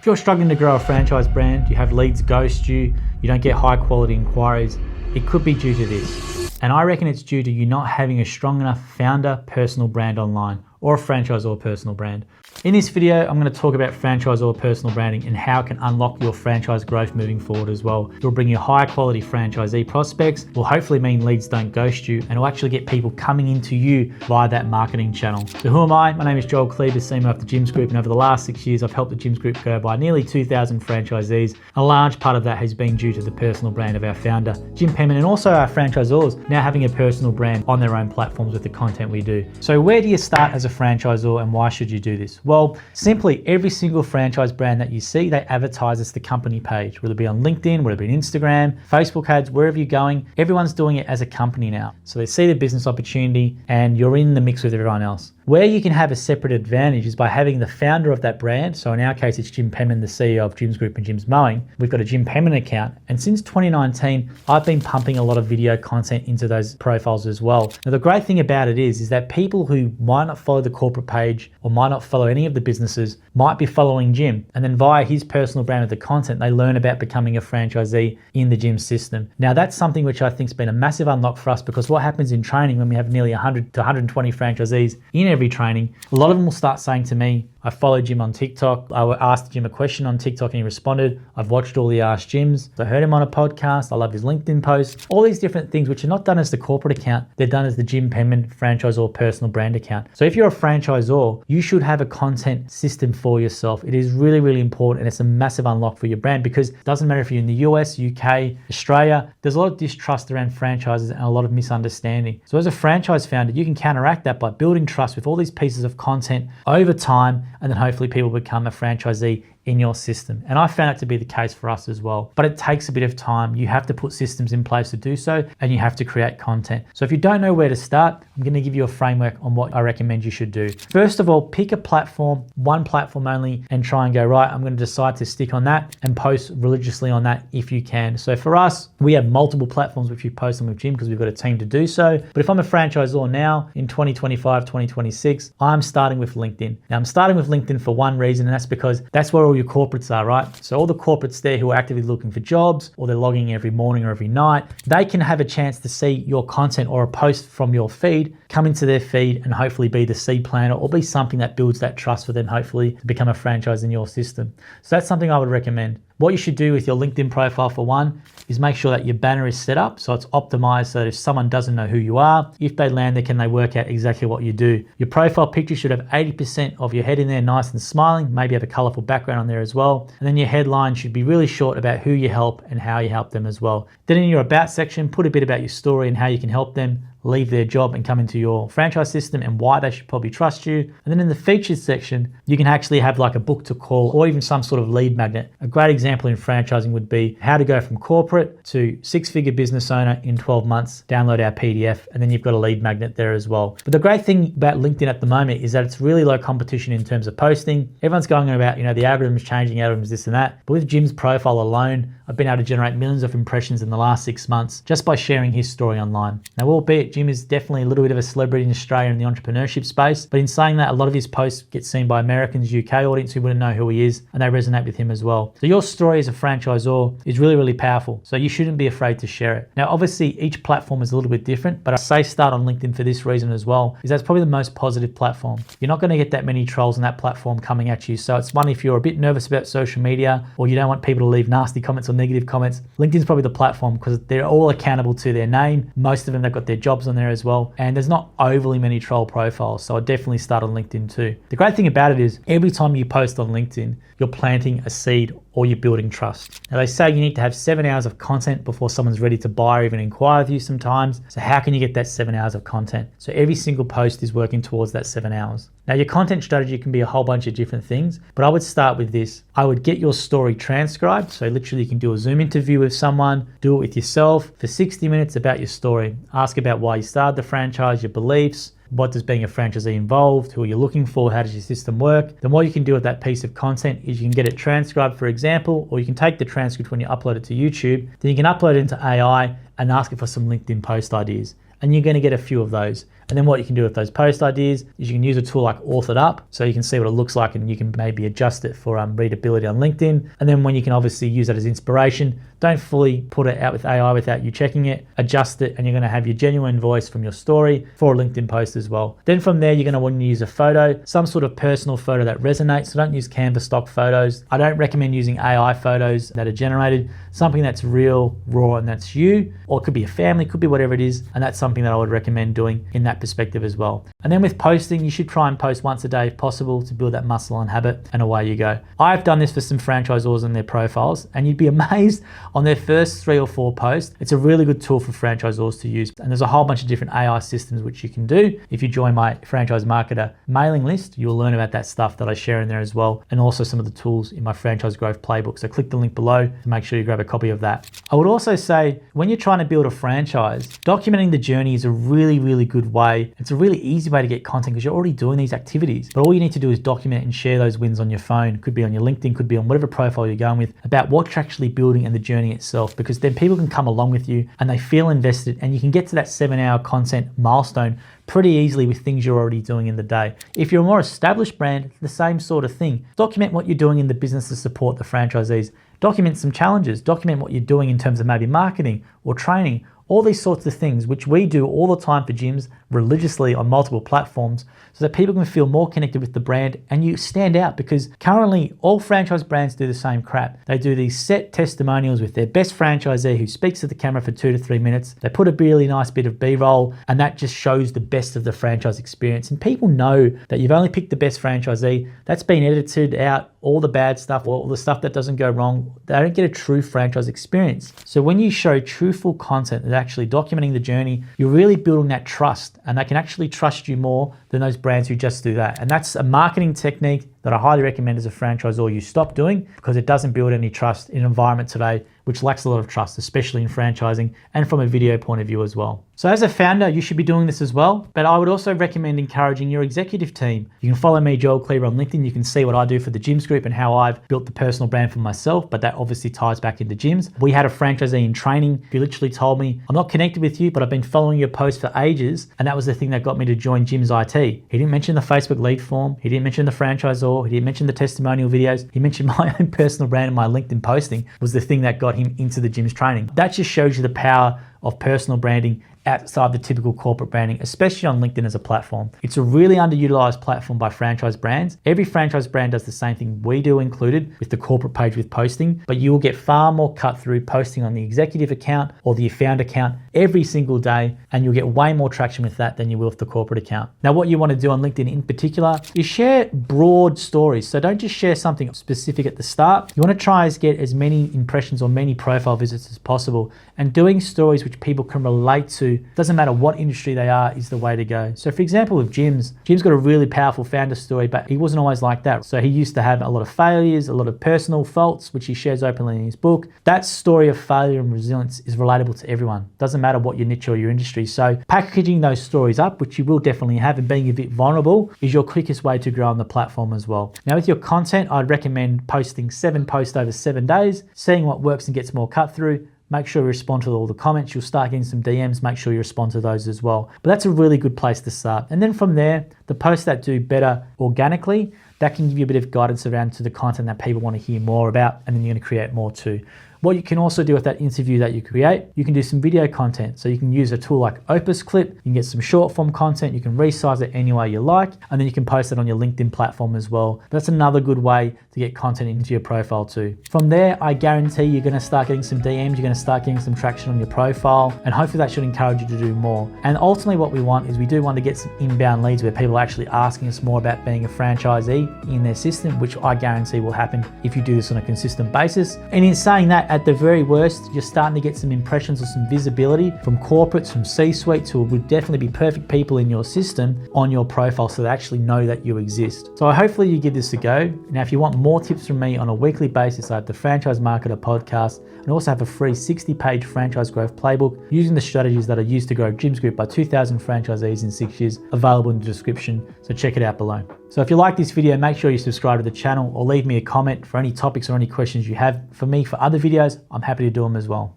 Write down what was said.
If you're struggling to grow a franchise brand, you have leads ghost you, you don't get high quality inquiries, it could be due to this. And I reckon it's due to you not having a strong enough founder personal brand online or a franchisor personal brand. In this video, I'm going to talk about franchisor personal branding and how it can unlock your franchise growth moving forward as well. It will bring you high quality franchisee prospects, will hopefully mean leads don't ghost you, and will actually get people coming into you via that marketing channel. So who am I? My name is Kleber, CEO of the Gyms Group, and over the last 6 years, I've helped the Gyms Group grow by nearly 2,000 franchisees. A large part of that has been due to the personal brand of our founder, Jim Penman, and also our franchisors now having a personal brand on their own platforms with the content we do. So where do you start as a franchisor and why should you do this? Well, simply every single franchise brand that you see, they advertise as the company page, whether it be on LinkedIn, whether it be Instagram, Facebook ads, wherever you're going, everyone's doing it as a company now. So they see the business opportunity and you're in the mix with everyone else. Where you can have a separate advantage is by having the founder of that brand. So in our case, it's Jim Penman, the CEO of Gyms Group and Gyms Mowing. We've got a Jim Penman account. And since 2019, I've been pumping a lot of video content into those profiles as well. Now, the great thing about it is that people who might not follow the corporate page or might not follow any of the businesses might be following Jim. And then via his personal brand with the content, they learn about becoming a franchisee in the gym system. Now, that's something which I think has been a massive unlock for us, because what happens in training when we have nearly 100 to 120 franchisees in every training, a lot of them will start saying to me, I follow Jim on TikTok. I asked Jim a question on TikTok and he responded. I've watched all the Ask Gyms. I heard him on a podcast. I love his LinkedIn posts. All these different things which are not done as the corporate account. They're done as the Jim Penman franchisor personal brand account. So if you're a franchisor, you should have a content system for yourself. It is really, really important, and it's a massive unlock for your brand, because it doesn't matter if you're in the US, UK, Australia, there's a lot of distrust around franchises and a lot of misunderstanding. So as a franchise founder, you can counteract that by building trust with all these pieces of content over time, and then hopefully people become a franchisee in your system. And I found it to be the case for us as well. But it takes a bit of time. You have to put systems in place to do so, and you have to create content. So if you don't know where to start, I'm going to give you a framework on what I recommend you should do. First of all, pick a platform, one platform only, and try and go, right, I'm going to decide to stick on that and post religiously on that if you can. So for us, we have multiple platforms which we post on with Jim because we've got a team to do so. But if I'm a franchisor now in 2025, 2026, I'm starting with LinkedIn. Now I'm starting with LinkedIn for one reason, and that's because that's where all your corporates are, right? So all the corporates there who are actively looking for jobs, or they're logging every morning or every night, they can have a chance to see your content or a post from your feed come into their feed and hopefully be the seed planner or be something that builds that trust for them, hopefully to become a franchise in your system. So that's something I would recommend. What you should do with your LinkedIn profile, for one, is make sure that your banner is set up so it's optimized so that if someone doesn't know who you are, if they land there, can they work out exactly what you do. Your profile picture should have 80% of your head in there, nice and smiling, maybe have a colorful background on there as well. And then your headline should be really short about who you help and how you help them as well. Then in your about section, put a bit about your story and how you can help them leave their job and come into your franchise system and why they should probably trust you. And then in the features section, you can actually have like a book to call or even some sort of lead magnet. A great example in franchising would be how to go from corporate to six-figure business owner in 12 months. Download our PDF, and then you've got a lead magnet there as well. But the great thing about LinkedIn at the moment is that it's really low competition in terms of posting. Everyone's going on about, the algorithm's changing, algorithms this and that. But with Jim's profile alone, I've been able to generate millions of impressions in the last 6 months just by sharing his story online. Now, albeit Jim is definitely a little bit of a celebrity in Australia in the entrepreneurship space, but in saying that, a lot of his posts get seen by Americans, UK audience who wouldn't know who he is, and they resonate with him as well. So your story as a franchisor is really, really powerful. So you shouldn't be afraid to share it. Now, obviously, each platform is a little bit different, but I say start on LinkedIn for this reason as well, is that's probably the most positive platform. You're not going to get that many trolls on that platform coming at you. So it's one, if you're a bit nervous about social media or you don't want people to leave nasty comments or negative comments, LinkedIn's probably the platform because they're all accountable to their name. Most of them, they've got their jobs on there as well. And there's not overly many troll profiles. So I'd definitely start on LinkedIn too. The great thing about it is every time you post on LinkedIn, you're planting a seed or you're building trust. Now they say you need to have 7 hours of content before someone's ready to buy or even inquire with you sometimes. So how can you get that 7 hours of content? So every single post is working towards that 7 hours. Now your content strategy can be a whole bunch of different things, but I would start with this. I would get your story transcribed. So literally you can do a Zoom interview with someone, do it with yourself for 60 minutes about your story. Ask about why you started the franchise, your beliefs, what does being a franchisee involve, who are you looking for, how does your system work. Then what you can do with that piece of content is you can get it transcribed, for example, or you can take the transcript when you upload it to YouTube, then you can upload it into AI and ask it for some LinkedIn post ideas. And you're going to get a few of those. And then what you can do with those post ideas is you can use a tool like Author Up, so you can see what it looks like and you can maybe adjust it for readability on LinkedIn. And then when you can obviously use that as inspiration, don't fully put it out with AI without you checking it, adjust it, and you're gonna have your genuine voice from your story for a LinkedIn post as well. Then from there, you're gonna want to use a photo, some sort of personal photo that resonates. So don't use Canva stock photos. I don't recommend using AI photos that are generated, something that's real, raw, and that's you, or it could be a family, could be whatever it is. And that's something that I would recommend doing in that perspective as well. And then with posting, you should try and post once a day if possible to build that muscle and habit, and away you go. I've done this for some franchisors in their profiles, and you'd be amazed on their first 3 or 4 posts. It's a really good tool for franchisors to use. And there's a whole bunch of different AI systems which you can do. If you join my franchise marketer mailing list, you'll learn about that stuff that I share in there as well, and also some of the tools in my franchise growth playbook. So click the link below to make sure you grab a copy of that. I would also say when you're trying to build a franchise, documenting the journey is a really, really good way. It's a really easy way to get content because you're already doing these activities. But all you need to do is document and share those wins on your phone. Could be on your LinkedIn, could be on whatever profile you're going with, about what you're actually building and the journey itself, because then people can come along with you and they feel invested, and you can get to that 7-hour content milestone pretty easily with things you're already doing in the day. If you're a more established brand, the same sort of thing. Document what you're doing in the business to support the franchisees. Document some challenges. Document what you're doing in terms of maybe marketing or training, all these sorts of things, which we do all the time for gyms religiously on multiple platforms, so that people can feel more connected with the brand and you stand out, because currently all franchise brands do the same crap. They do these set testimonials with their best franchisee who speaks to the camera for 2 to 3 minutes. They put a really nice bit of B-roll, and that just shows the best of the franchise experience. And people know that you've only picked the best franchisee. That's been edited out, all the bad stuff, all the stuff that doesn't go wrong. They don't get a true franchise experience. So when you show truthful content that's actually documenting the journey, you're really building that trust, and they can actually trust you more than those brands who just do that. And that's a marketing technique that I highly recommend as a franchisor you stop doing, because it doesn't build any trust in an environment today which lacks a lot of trust, especially in franchising and from a video point of view as well. So as a founder, you should be doing this as well, but I would also recommend encouraging your executive team. You can follow me, Joel Kleber, on LinkedIn. You can see what I do for the gyms group and how I've built the personal brand for myself, but that obviously ties back into gyms. We had a franchisee in training who literally told me, I'm not connected with you, but I've been following your posts for ages, and that was the thing that got me to join Gyms IT. He didn't mention the Facebook lead form, he didn't mention the franchisor, he didn't mention the testimonial videos, he mentioned my own personal brand, and my LinkedIn posting was the thing that got him into the gyms training. That just shows you the power of personal branding outside the typical corporate branding, especially on LinkedIn as a platform. It's a really underutilized platform by franchise brands. Every franchise brand does the same thing we do included with the corporate page with posting, but you will get far more cut through posting on the executive account or the founder account every single day, and you'll get way more traction with that than you will with the corporate account. Now, what you want to do on LinkedIn in particular is share broad stories. So don't just share something specific at the start. You want to try to get as many impressions or many profile visits as possible, and doing stories which people can relate to, doesn't matter what industry they are, is the way to go. So for example, with Jim's got a really powerful founder story, but he wasn't always like that. So he used to have a lot of failures, a lot of personal faults, which he shares openly in his book. That story of failure and resilience is relatable to everyone. Doesn't matter what your niche or your industry. So packaging those stories up, which you will definitely have, and being a bit vulnerable is your quickest way to grow on the platform as well. Now with your content, I'd recommend posting 7 posts over 7 days, seeing what works and gets more cut through. Make sure you respond to all the comments. You'll start getting some DMs. Make sure you respond to those as well. But that's a really good place to start. And then from there, the posts that do better organically, that can give you a bit of guidance around to the content that people want to hear more about, and then you're going to create more too. What you can also do with that interview that you create, you can do some video content. So you can use a tool like Opus Clip, you can get some short form content, you can resize it any way you like, and then you can post it on your LinkedIn platform as well. That's another good way to get content into your profile too. From there, I guarantee you're gonna start getting some DMs, you're gonna start getting some traction on your profile, and hopefully that should encourage you to do more. And ultimately what we want is we do want to get some inbound leads where people are actually asking us more about being a franchisee in their system, which I guarantee will happen if you do this on a consistent basis. And in saying that, at the very worst, you're starting to get some impressions or some visibility from corporates, from C-suites, who would definitely be perfect people in your system on your profile, so they actually know that you exist. So hopefully you give this a go. Now, if you want more tips from me on a weekly basis, I have the Franchise Marketer podcast, and also have a free 60-page franchise growth playbook using the strategies that are used to grow Gyms Group by 2,000 franchisees in 6 years, available in the description. So check it out below. So if you like this video, make sure you subscribe to the channel or leave me a comment for any topics or any questions you have for me for other videos. I'm happy to do them as well.